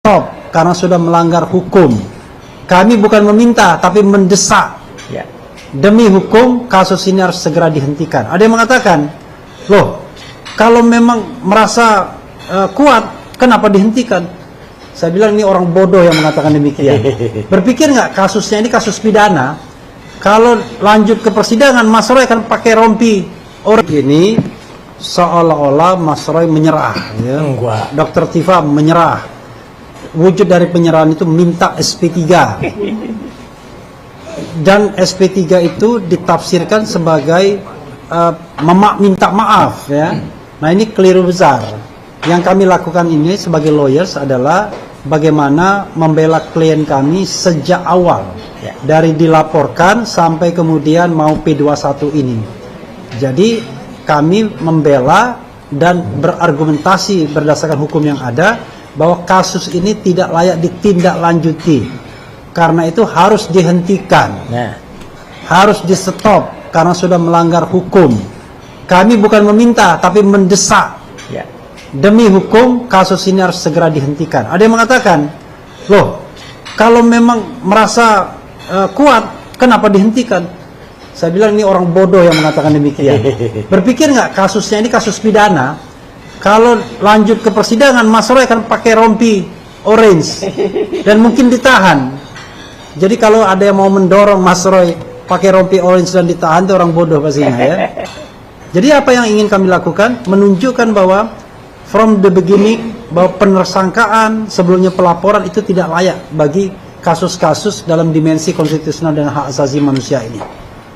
stop karena sudah melanggar hukum. Kami bukan meminta tapi mendesak. Ya. Demi hukum kasus ini harus segera dihentikan. Ada yang mengatakan, loh, kalau memang merasa kuat, kenapa dihentikan? Saya bilang ini orang bodoh yang mengatakan demikian. Berpikir nggak kasusnya ini kasus pidana? Kalau lanjut ke persidangan, Mas Roy akan pakai rompi. Orang ini seolah-olah Mas Roy menyerah. Ya. Dr. Tifa menyerah. Wujud dari penyerahan itu minta SP3. Dan SP3 itu ditafsirkan sebagai minta maaf, ya. Nah, ini keliru besar. Yang kami lakukan ini sebagai lawyers adalah bagaimana membela klien kami sejak awal, ya. Dari dilaporkan sampai kemudian mau P21 ini. Jadi kami membela dan berargumentasi berdasarkan hukum yang ada bahwa kasus ini tidak layak ditindaklanjuti. Karena itu harus dihentikan. Nah. Harus di stop karena sudah melanggar hukum. Kami bukan meminta tapi mendesak. Ya. Demi hukum kasus ini harus segera dihentikan. Ada yang mengatakan, loh, kalau memang merasa kuat, kenapa dihentikan? Saya bilang ini orang bodoh yang mengatakan demikian. Berpikir nggak kasusnya ini kasus pidana? Kalau lanjut ke persidangan, Mas Roy akan pakai rompi orange dan mungkin ditahan. Jadi kalau ada yang mau mendorong Mas Roy pakai rompi orange dan ditahan, itu orang bodoh pastinya, ya. Jadi apa yang ingin kami lakukan? Menunjukkan bahwa from the beginning bahwa penersangkaan sebelumnya pelaporan itu tidak layak bagi kasus-kasus dalam dimensi konstitusional dan hak asasi manusia ini.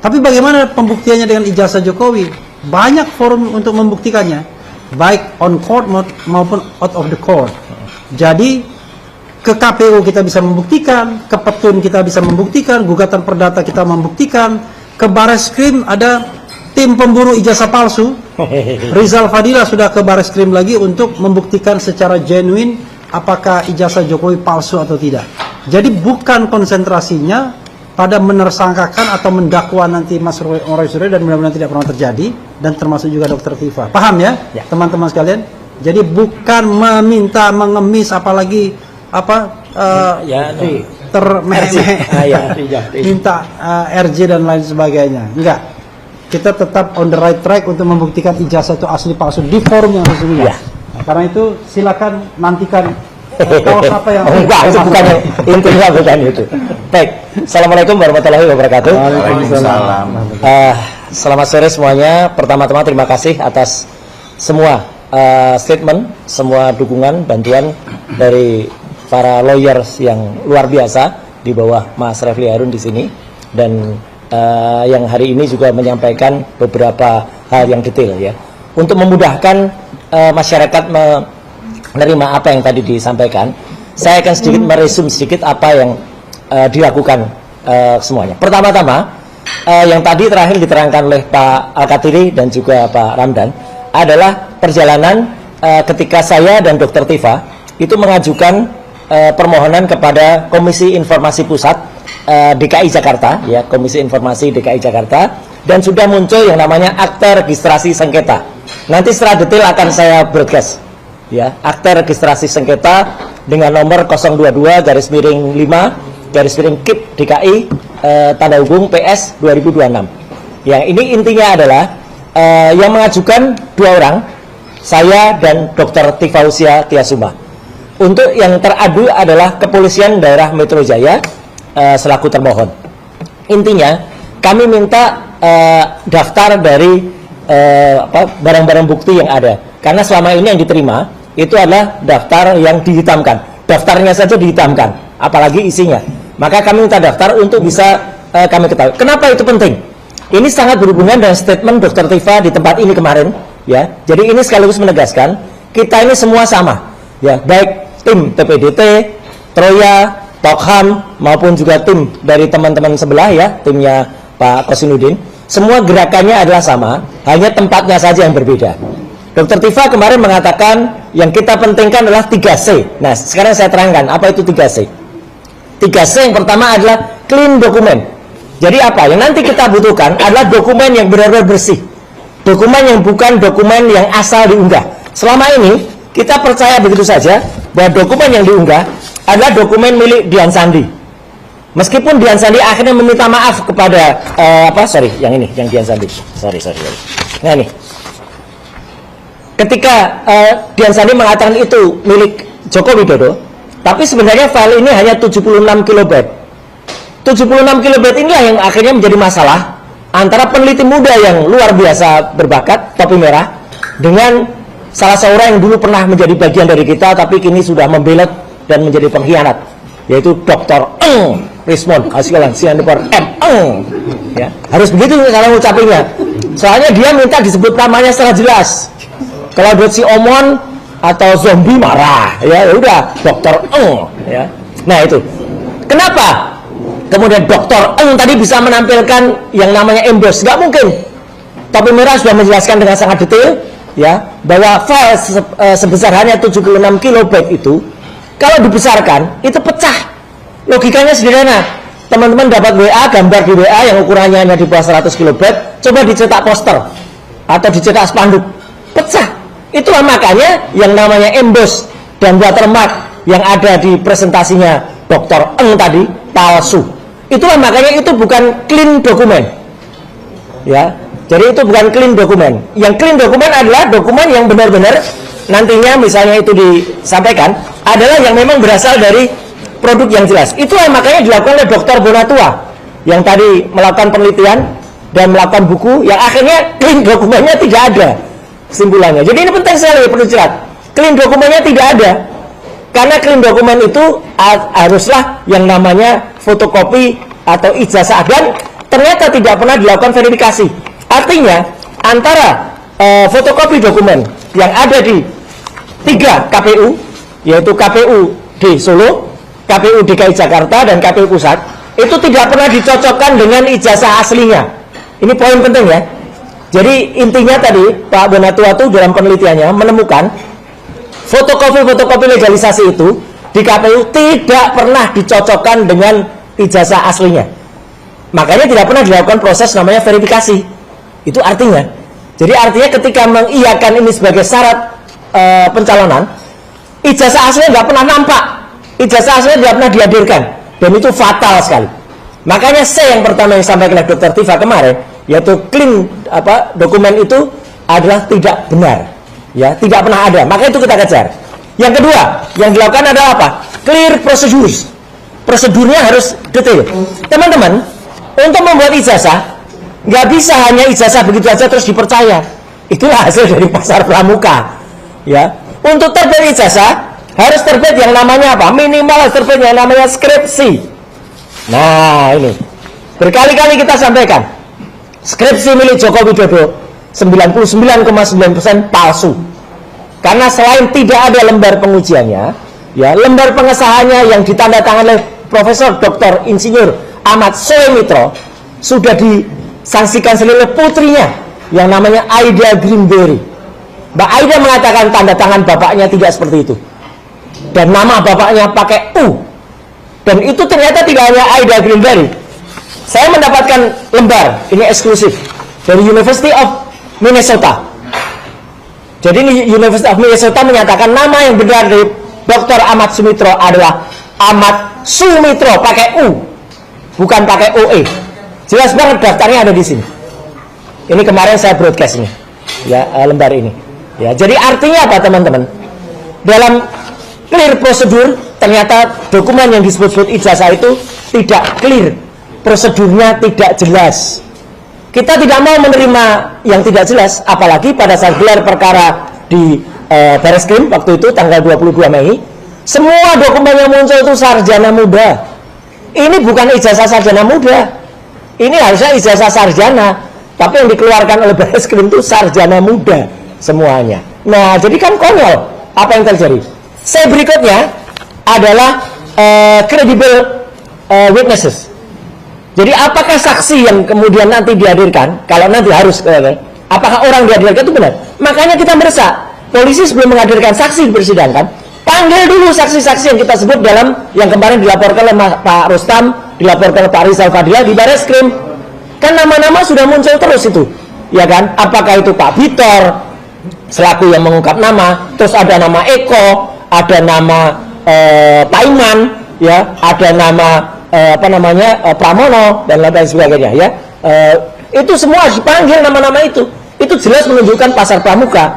Tapi bagaimana pembuktiannya dengan ijazah Jokowi? Banyak forum untuk membuktikannya, baik on court maupun out of the court. Jadi ke KPU kita bisa membuktikan, ke Petun kita bisa membuktikan, gugatan perdata kita membuktikan, ke Bareskrim ada tim pemburu ijazah palsu. Rizal Fadila sudah ke Bareskrim lagi untuk membuktikan secara genuine apakah ijazah Jokowi palsu atau tidak. Jadi bukan konsentrasinya pada menersangkakan atau mendakwa nanti Mas Roy Suryo, dan mudah-mudahan tidak pernah terjadi, dan termasuk juga Dr. Tifa. Paham ya, teman-teman sekalian? Jadi bukan meminta, mengemis, apalagi minta RJ dan lain sebagainya. Enggak. Kita tetap on the right track untuk membuktikan ijazah itu asli palsu di forum yang sesungguhnya. Nah, karena itu silakan nantikan kaos apa yang itu bukan intinya, bukan itu. Baik, assalamualaikum warahmatullahi wabarakatuh. Waalaikumsalam. Selamat sore semuanya. Pertama-tama terima kasih atas semua statement, semua dukungan, bantuan dari para lawyers yang luar biasa di bawah Mas Refli Harun di sini, dan yang hari ini juga menyampaikan beberapa hal yang detail, ya, untuk memudahkan masyarakat menerima apa yang tadi disampaikan. Saya akan sedikit meresum sedikit apa yang dilakukan semuanya. Pertama-tama, yang tadi terakhir diterangkan oleh Pak Al-Katiri dan juga Pak Ramdan adalah perjalanan ketika saya dan Dr. Tifa itu mengajukan permohonan kepada Komisi Informasi Pusat DKI Jakarta, ya, Komisi Informasi DKI Jakarta, dan sudah muncul yang namanya Akta Registrasi Sengketa. Nanti secara detail akan saya broadcast, ya, Akta Registrasi Sengketa dengan nomor 022-5-KIP DKI tanda hubung PS 2026. Yang ini intinya adalah yang mengajukan dua orang, saya dan Dr. Tifausia Tiasuma. Untuk yang teradu adalah Kepolisian Daerah Metro Jaya selaku termohon. Intinya kami minta daftar dari barang-barang bukti yang ada, karena selama ini yang diterima itu adalah daftar yang dihitamkan, daftarnya saja dihitamkan, apalagi isinya. Maka kami minta daftar untuk bisa kami ketahui. Kenapa itu penting? Ini sangat berhubungan dengan statement Dr. Tifa di tempat ini kemarin, ya. Jadi ini sekaligus menegaskan kita ini semua sama, ya, baik tim PPDT, Troya, Tokham, maupun juga tim dari teman-teman sebelah, ya, timnya Pak Kosinuddin. Semua gerakannya adalah sama, hanya tempatnya saja yang berbeda. Dr. Tifa kemarin mengatakan yang kita pentingkan adalah 3C. Nah, sekarang saya terangkan apa itu 3C. 3C yang pertama adalah clean dokumen. Jadi apa? Yang nanti kita butuhkan adalah dokumen yang benar-benar bersih. Dokumen yang bukan dokumen yang asal diunggah. Selama ini kita percaya begitu saja bahwa dokumen yang diunggah adalah dokumen milik Dian Sandi. Meskipun Dian Sandi akhirnya meminta maaf kepada yang Dian Sandi. Sorry. Nah ini. Ketika Dian Sandi mengatakan itu milik Joko Widodo, tapi sebenarnya file ini hanya 76 kilobyte. 76 kilobyte inilah yang akhirnya menjadi masalah antara peneliti muda yang luar biasa berbakat, topi merah, dengan salah seorang yang dulu pernah menjadi bagian dari kita, tapi kini sudah membelot dan menjadi pengkhianat, yaitu Dr. Rismond Asialan Sianipar ya, harus begitu cara ngucapinnya. Soalnya dia minta disebut namanya secara jelas. Kalau buat si Omon atau zombie marah, ya udah Dr. Ya. Nah itu. Kenapa? Kemudian Dr. tadi bisa menampilkan yang namanya emboss? Nggak mungkin. Topi merah sudah menjelaskan dengan sangat detail, ya, bahwa file sebesar hanya 76 kilobyte itu, kalau dibesarkan itu pecah. Logikanya sederhana. Teman-teman dapat WA, gambar di WA yang ukurannya hanya di bawah 100 kilobyte, coba dicetak poster atau dicetak spanduk, pecah. Itulah makanya yang namanya emboss dan watermark yang ada di presentasinya Dr. Tadi palsu. Itulah makanya itu bukan clean dokumen. Ya. Jadi itu bukan clean dokumen. Yang clean dokumen adalah dokumen yang benar-benar nantinya misalnya itu disampaikan adalah yang memang berasal dari produk yang jelas. Itulah makanya dilakukan oleh Dr. Bonatua yang tadi melakukan penelitian dan melakukan buku yang akhirnya clean dokumennya tidak ada kesimpulannya. Jadi ini penting sekali perlu jelas. Clean dokumennya tidak ada. Karena clean dokumen itu haruslah yang namanya fotokopi atau ijazah, dan ternyata tidak pernah dilakukan verifikasi. Artinya antara fotokopi dokumen yang ada di 3 KPU, yaitu KPU di Solo, KPU DKI Jakarta, dan KPU Pusat, itu tidak pernah dicocokkan dengan ijazah aslinya. Ini poin penting ya. Jadi intinya tadi Pak Bonatua itu dalam penelitiannya menemukan fotokopi legalisasi itu di KPU tidak pernah dicocokkan dengan ijazah aslinya. Makanya tidak pernah dilakukan proses namanya verifikasi. Itu artinya. Jadi artinya ketika mengiyakan ini sebagai syarat pencalonan, ijazah aslinya nggak pernah nampak. Ijazah aslinya tidak pernah dihadirkan, dan itu fatal sekali. Makanya yang pertama yang disampaikan oleh Dr. Tifa kemarin, yaitu clean dokumen itu adalah tidak benar, ya, tidak pernah ada. Maka itu kita kejar. Yang kedua yang dilakukan adalah apa? Clear procedures. Prosedurnya harus detail. Teman-teman, untuk membuat ijazah nggak bisa hanya ijazah begitu aja terus dipercaya. Itulah hasil dari pasar pramuka, ya. Untuk terbit ijazah harus terbit yang namanya apa? Minimal harus terbit yang namanya skripsi. Nah ini berkali-kali kita sampaikan, skripsi milik Joko Widodo 99,9% palsu. Karena selain tidak ada lembar pengujiannya, ya, lembar pengesahannya yang ditandatangani oleh Profesor Dr. Insinyur Ahmad Soemitro sudah disangsikan oleh putrinya yang namanya Aida Greenberry. Mbak Aida mengatakan tanda tangan bapaknya tidak seperti itu, dan nama bapaknya pakai U. Dan itu ternyata tidak hanya Aida Greenberry. Saya mendapatkan lembar, ini eksklusif, dari University of Minnesota. Jadi University of Minnesota menyatakan nama yang benar dari Dr. Ahmad Sumitro adalah Ahmad Sumitro, pakai U, bukan pakai OE. Jelas banget daftarnya ada di sini. Ini kemarin saya broadcast ini, ya, lembar ini. Ya, jadi artinya apa teman-teman? Dalam clear prosedur, ternyata dokumen yang disebut-sebut ijazah itu tidak clear, prosedurnya tidak jelas. Kita tidak mau menerima yang tidak jelas, apalagi pada saat gelar perkara di Barreskrim waktu itu tanggal 22 Mei, semua dokumen yang muncul itu sarjana muda. Ini bukan ijazah sarjana muda, ini harusnya ijazah sarjana, tapi yang dikeluarkan oleh Barreskrim itu sarjana muda semuanya. Nah, jadi kan konyol apa yang terjadi. Saya berikutnya adalah credible witnesses. Jadi apakah saksi yang kemudian nanti dihadirkan, kalau nanti harus, apakah orang dihadirkan itu benar? Makanya kita mendesak polisi sebelum menghadirkan saksi di persidangan, panggil dulu saksi-saksi yang kita sebut dalam yang kemarin dilaporkan oleh Pak Rustam, dilaporkan oleh Pak Rizal Fadila di Barreskrim. Kan nama-nama sudah muncul terus itu, ya kan? Apakah itu Pak Bitor selaku yang mengungkap nama, terus ada nama Eko, ada nama Pak Iman, ya, ada nama Pramono dan lain sebagainya, ya. Itu semua harus dipanggil nama-nama itu. Itu jelas menunjukkan pasar pramuka.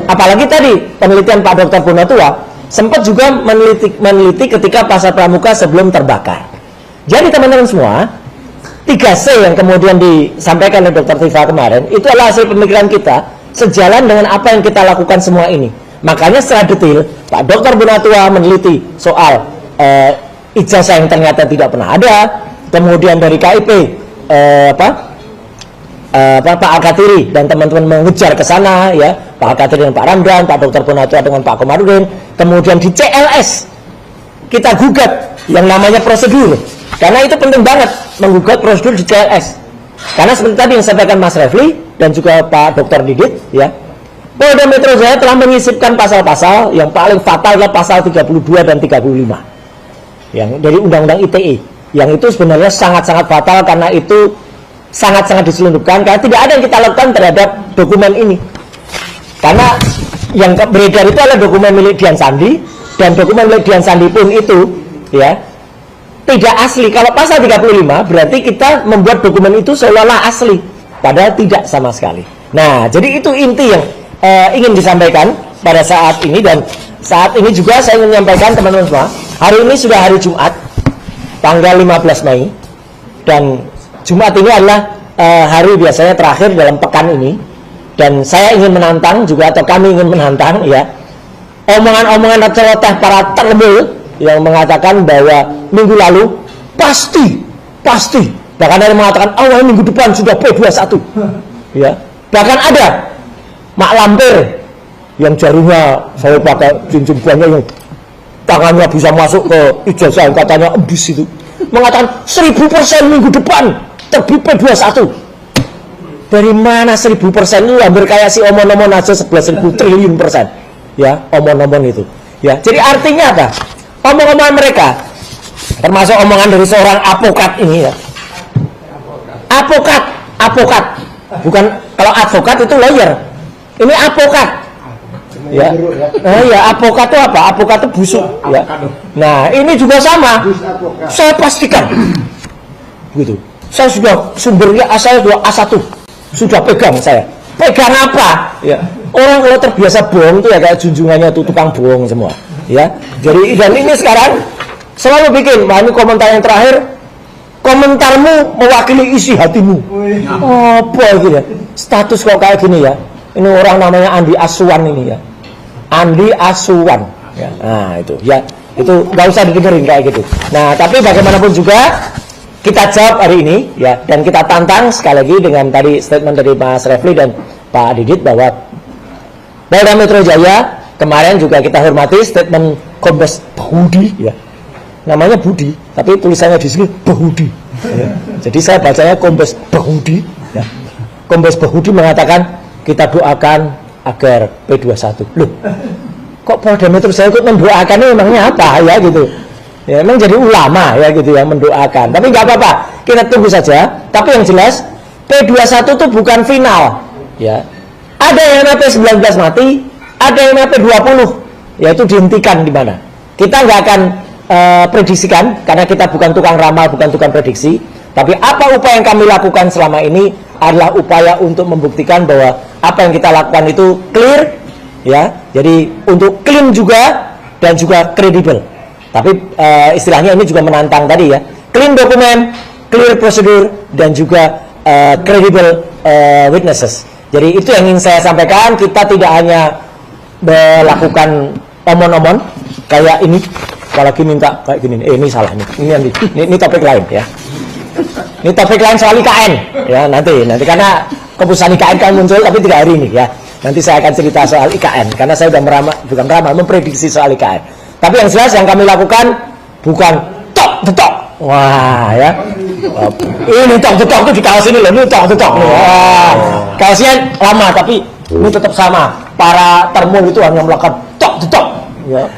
Apalagi tadi penelitian Pak Dr. Bonatua sempat juga meneliti ketika pasar pramuka sebelum terbakar. Jadi teman-teman semua, 3C yang kemudian disampaikan oleh Dr. Tiva kemarin itu adalah hasil pemikiran kita sejalan dengan apa yang kita lakukan semua ini. Makanya secara detail Pak Dr. Bonatua meneliti soal ijazah yang ternyata tidak pernah ada, kemudian dari KIP Pak Al-Katiri dan teman-teman mengejar ke sana, ya, Pak Al-Katiri dan Pak Ramdan, Pak Dr. Bonatua dengan Pak Komarudin. Kemudian di CLS kita gugat yang namanya prosedur, karena itu penting banget menggugat prosedur di CLS. Karena seperti tadi yang disampaikan Mas Refli dan juga Pak Dr. Didit, ya, Polda Metro Jaya telah menyisipkan pasal-pasal yang paling fatal adalah pasal 32 dan 35 yang dari Undang-Undang ITE, yang itu sebenarnya sangat-sangat fatal karena itu sangat-sangat diselundupkan, karena tidak ada yang kita lakukan terhadap dokumen ini. Karena yang beredar itu adalah dokumen milik Dian Sandi, dan dokumen milik Dian Sandi pun itu, ya, tidak asli. Kalau pasal 35 berarti kita membuat dokumen itu seolah-olah asli, padahal tidak sama sekali. Nah, jadi itu inti yang ingin disampaikan pada saat ini. Dan saat ini juga saya ingin menyampaikan teman-teman semua, hari ini sudah hari Jumat tanggal 15 Mei, dan Jumat ini adalah hari biasanya terakhir dalam pekan ini, dan saya ingin menantang juga, atau kami ingin menantang, ya, omongan-omongan celoteh para termul yang mengatakan bahwa minggu lalu pasti bahkan ada yang mengatakan awal minggu depan sudah P21, ya, bahkan ada Mak Lampir yang jarinya saya pakai cincin banyak yang tangannya bisa masuk ke ijazah yang katanya embus itu, mengatakan 1000% minggu depan terbit P21. Dari mana 1000%? Itu hampir kayak si omon-omon aja 11.000 triliun %, ya, omon-omon itu, ya. Jadi artinya apa? Omong-omongan mereka, termasuk omongan dari seorang advokat ini, ya. Advokat, bukan, kalau advokat itu lawyer, ini advokat, ya. Ya, advokat itu apa? Advokat itu busuk, ya. Nah, ini juga sama. Saya pastikan, begitu. Saya sudah sumbernya, saya sudah A1, sudah pegang saya. Pegang apa? Ya. Orang kalau terbiasa bohong itu ya kayak junjungannya itu tukang bohong semua, ya. Jadi dan ini sekarang selalu bikin, ini komentar yang terakhir, komentarmu mewakili isi hatimu. Apa gitu ya? Status kok kayak gini, ya. Ini orang namanya Andi Asuwan ini, ya. Andi Asuwan, ya. Nah itu, ya, itu nggak usah didengerin kayak gitu. Nah, tapi bagaimanapun juga kita jawab hari ini, ya, dan kita tantang sekali lagi dengan tadi statement dari Mas Refli dan Pak Didit bahwa Polda Metro Jaya kemarin juga kita hormati statement Kombes Budi, ya. Namanya Budi, tapi tulisannya di sini Budi, ya. Jadi saya bacanya Kombes Budi, ya. Kombes Budi mengatakan kita doakan agar P21. Loh, kok Polda Metro Jaya ikut mendoakannya, memangnya apa, ya, gitu. Ya, memang jadi ulama, ya, gitu, ya, mendoakan. Tapi nggak apa-apa, kita tunggu saja. Tapi yang jelas P21 itu bukan final, ya. Ada yang P19 mati, ada yang P20, yaitu dihentikan di mana. Kita nggak akan prediksikan, karena kita bukan tukang ramal, bukan tukang prediksi. Tapi apa upaya yang kami lakukan selama ini adalah upaya untuk membuktikan bahwa apa yang kita lakukan itu clear, ya. Jadi untuk clean juga dan juga kredibel. Tapi istilahnya ini juga menantang tadi, ya. Clean dokumen, clear prosedur, dan juga credible witnesses. Jadi itu yang ingin saya sampaikan. Kita tidak hanya melakukan omon-omon kayak ini, kalau lagi minta kayak gini, ini salah nih. Ini topik lain, ya. Ini topik lain soal IKN, ya, nanti karena keputusan IKN kan muncul tapi tidak hari ini, ya. Nanti saya akan cerita soal IKN karena saya sudah memprediksi soal IKN. Tapi yang jelas yang kami lakukan bukan tok. Wah, ya. Ini tok itu di kaos ini loh, ini tok. Wah, kaosnya lama tapi ini tetap sama. Para termul itu hanya melakukan tok, ya.